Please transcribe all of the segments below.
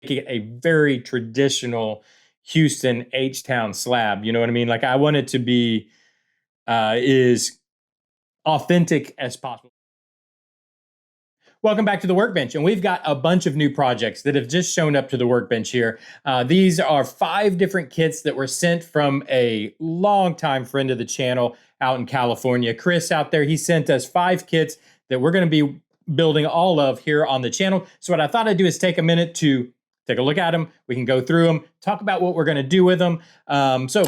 it a very traditional Houston H-Town slab. You know what I mean? Like I want it to be as authentic as possible. Welcome back to the workbench, and we've got a bunch of new projects that have just shown up to the workbench here. These are 5 different kits that were sent from a longtime friend of the channel out in California. Chris out there, he sent us 5 kits that we're going to be building all of here on the channel. So what I thought I'd do is take a minute to take a look at them. We can go through them, talk about what we're going to do with them. So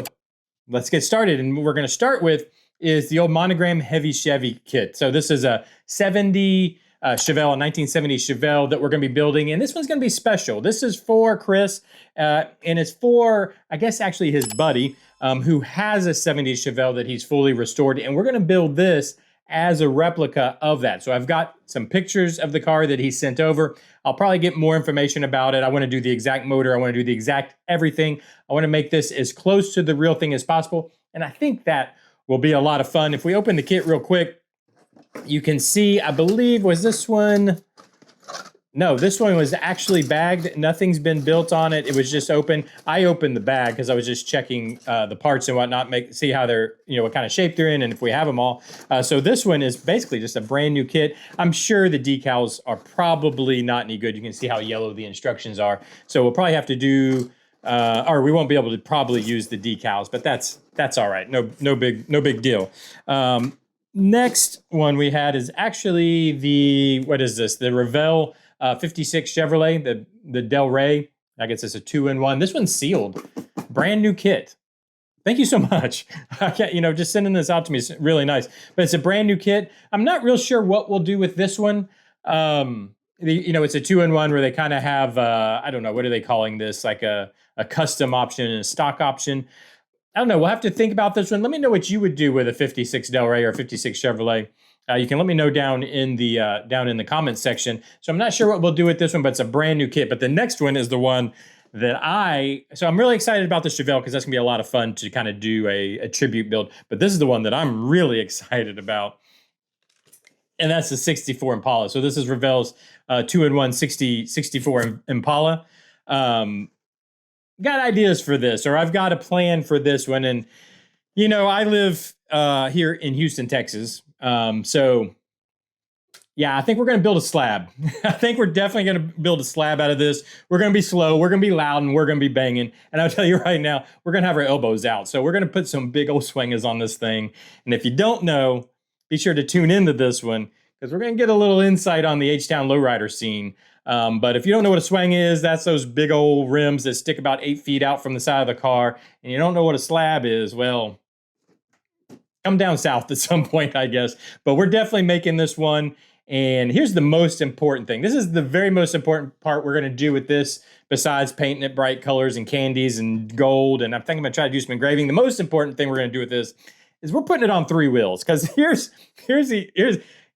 let's get started. And what we're going to start with is the old Monogram Heavy Chevy kit. So this is a 70 Chevelle, a 1970 Chevelle that we're going to be building. And this one's going to be special. This is for Chris, and it's for, I guess, actually his buddy, who has a 70s Chevelle that he's fully restored. And we're going to build this as a replica of that. So I've got some pictures of the car that he sent over. I'll probably get more information about it. I want to do the exact motor. I want to do the exact everything. I want to make this as close to the real thing as possible. And I think that will be a lot of fun. If we open the kit real quick, you can see, I believe, was this one? No, this one was actually bagged. Nothing's been built on it. It was just open. I opened the bag because I was just checking the parts and whatnot, see how they're, what kind of shape they're in and if we have them all. So this one is basically just a brand new kit. I'm sure the decals are probably not any good. You can see how yellow the instructions are. So we'll probably have to do, or we won't be able to probably use the decals, but that's all right. No big deal. Next one we had is actually the, what is this? The Revell 56 Chevrolet, the Del Ray. I guess it's a 2-in-1. This one's sealed. Brand new kit. Thank you so much. Just sending this out to me is really nice. But it's a brand new kit. I'm not real sure what we'll do with this one. It's a 2-in-1 where they kind of have, I don't know, what are they calling this? Like a custom option and a stock option. I don't know. We'll have to think about this one. Let me know what you would do with a 56 Del Ray or 56 Chevrolet. You can let me know down in the comments section. So I'm not sure what we'll do with this one, but it's a brand new kit. But the next one is the one that so I'm really excited about the Chevelle because that's gonna be a lot of fun to kind of do a tribute build. But this is the one that I'm really excited about. And that's the 64 Impala. So this is Revell's 2-in-1 64 Impala. Got ideas for this, or I've got a plan for this one. And, I live here in Houston, Texas. So, yeah, I think we're going to build a slab. I think we're definitely going to build a slab out of this. We're going to be slow. We're going to be loud, and we're going to be banging. And I'll tell you right now, we're going to have our elbows out. So we're going to put some big old swingers on this thing. And if you don't know, be sure to tune into this one because we're going to get a little insight on the H-Town lowrider scene. But if you don't know what a swang is, that's those big old rims that stick about 8 feet out from the side of the car. And you don't know what a slab is, well, come down south at some point, I guess. But we're definitely making this one. And here's the most important thing. This is the very most important part we're going to do with this, besides painting it bright colors and candies and gold. And I think I'm going to try to do some engraving. The most important thing we're going to do with this is we're putting it on 3 wheels. Because here's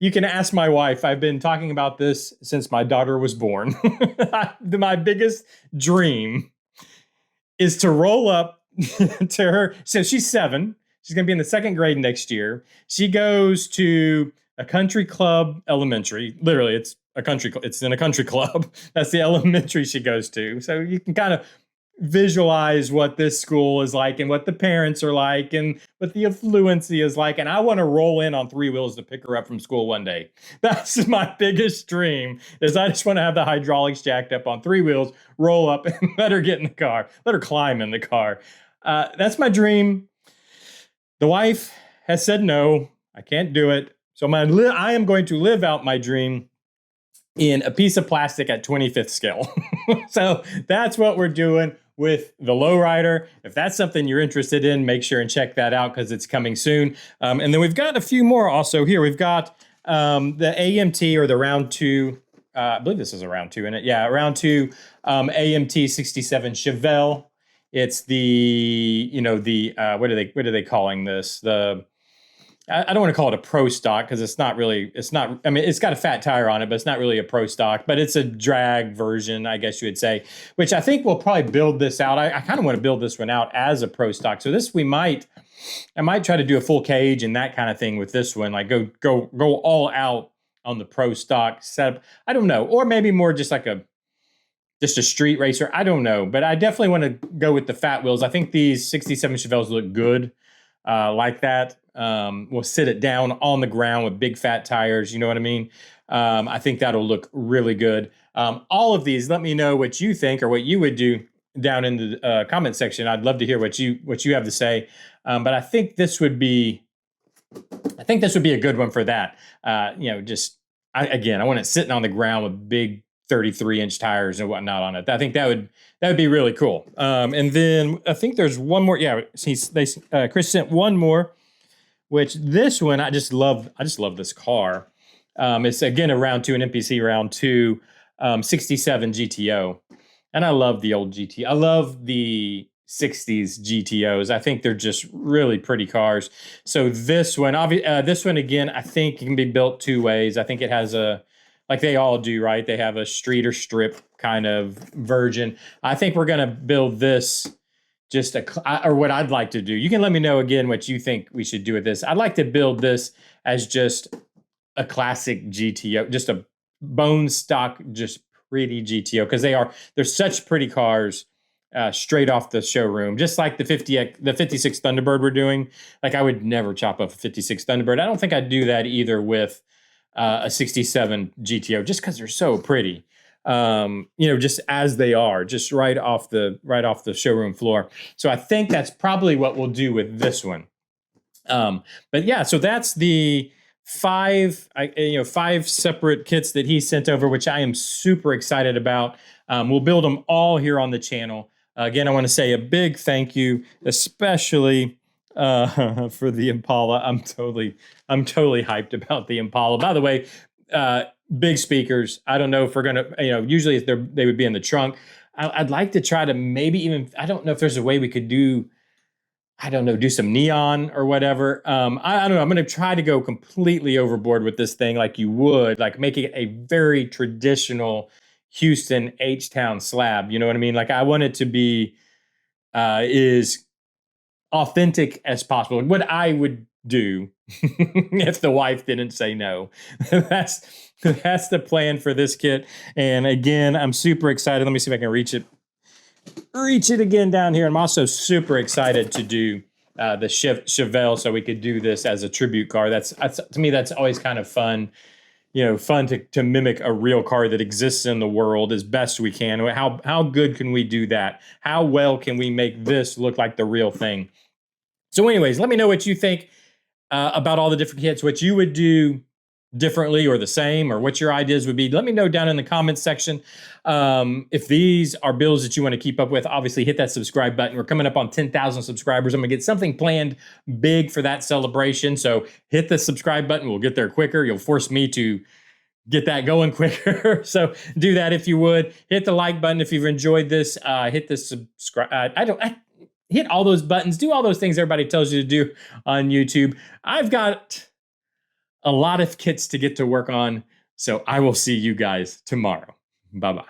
you can ask my wife. I've been talking about this since my daughter was born. My biggest dream is to roll up to her. So she's 7. She's going to be in the 2nd grade next year. She goes to a country club elementary. Literally, it's in a country club. That's the elementary she goes to. So you can kind of visualize what this school is like and what the parents are like and what the affluency is like. And I want to roll in on 3 wheels to pick her up from school one day. That's my biggest dream, is I just want to have the hydraulics jacked up on 3 wheels, roll up and let her get in the car, let her climb in the car. That's my dream. The wife has said no, I can't do it. So I am going to live out my dream in a piece of plastic at 25th scale. So that's what we're doing with the lowrider. If that's something you're interested in, make sure and check that out because it's coming soon. And then we've got a few more also here. We've got the AMT, or the round 2. I believe this is a round 2 in it. Yeah, round 2 AMT 67 Chevelle. It's the, what are they calling this? I don't want to call it a pro stock because it's not, I mean, it's got a fat tire on it, but it's not really a pro stock, but it's a drag version, I guess you would say, which I think we'll probably build this out. I kind of want to build this one out as a pro stock. So this, I might try to do a full cage and that kind of thing with this one, like go all out on the pro stock setup. I don't know. Or maybe more just like just a street racer. I don't know, but I definitely want to go with the fat wheels. I think these 67 Chevelles look good like that. We'll sit it down on the ground with big fat tires. You know what I mean? I think that'll look really good. All of these, let me know what you think or what you would do down in the comment section. I'd love to hear what you have to say. But I think this would be a good one for that. I want it sitting on the ground with big 33-inch tires and whatnot on it. I think that would be really cool. And then I think there's one more. Yeah, Chris sent one more, which this one I just love this car. It's again a round 2, an MPC round 2, 67 GTO, and I love the old GT. I love the 60s GTOs. I think they're just really pretty cars. So this one again, I think it can be built 2 ways. I think it has like they all do, right? They have a street or strip kind of version. I think we're going to build this or what I'd like to do. You can let me know again what you think we should do with this. I'd like to build this as just a classic GTO, just a bone stock, just pretty GTO, because they're such pretty cars. Straight off the showroom, just like the 56 Thunderbird we're doing. Like I would never chop up a 56 Thunderbird. I don't think I'd do that either with a 67 GTO, just because they're so pretty. Just as they are, just right off the showroom floor. So I think that's probably what we'll do with this one. But yeah, so that's the 5 separate kits that he sent over, which I am super excited about. We'll build them all here on the channel. Again, I want to say a big thank you, especially for the Impala. I'm totally hyped about the Impala. By the way, big speakers. I don't know if we're gonna, usually they would be in the trunk. I'd like to try to maybe even. I don't know if there's a way we could do. I don't know, do some neon or whatever. I don't know. I'm going to try to go completely overboard with this thing, like you would, like making it a very traditional Houston H-Town slab. You know what I mean? Like I want it to be as authentic as possible. What I would do if the wife didn't say no. That's the plan for this kit. And again, I'm super excited. Let me see if I can reach it again down here. I'm also super excited to do the Chevelle, so we could do this as a tribute car. That's to me, that's always kind of fun. Fun to mimic a real car that exists in the world as best we can. How good can we do that? How well can we make this look like the real thing? So anyways, let me know what you think about all the different kits, what you would do differently or the same, or what your ideas would be. Let me know down in the comments section. If these are builds that you want to keep up with, obviously hit that subscribe button. We're coming up on 10,000 subscribers. I'm gonna get something planned big for that celebration. So hit the subscribe button. We'll get there quicker. You'll force me to get that going quicker. So do that if you would. Hit the like button if you've enjoyed this. Hit the subscribe. Hit all those buttons. Do all those things everybody tells you to do on YouTube. I've got a lot of kits to get to work on, so I will see you guys tomorrow. Bye-bye.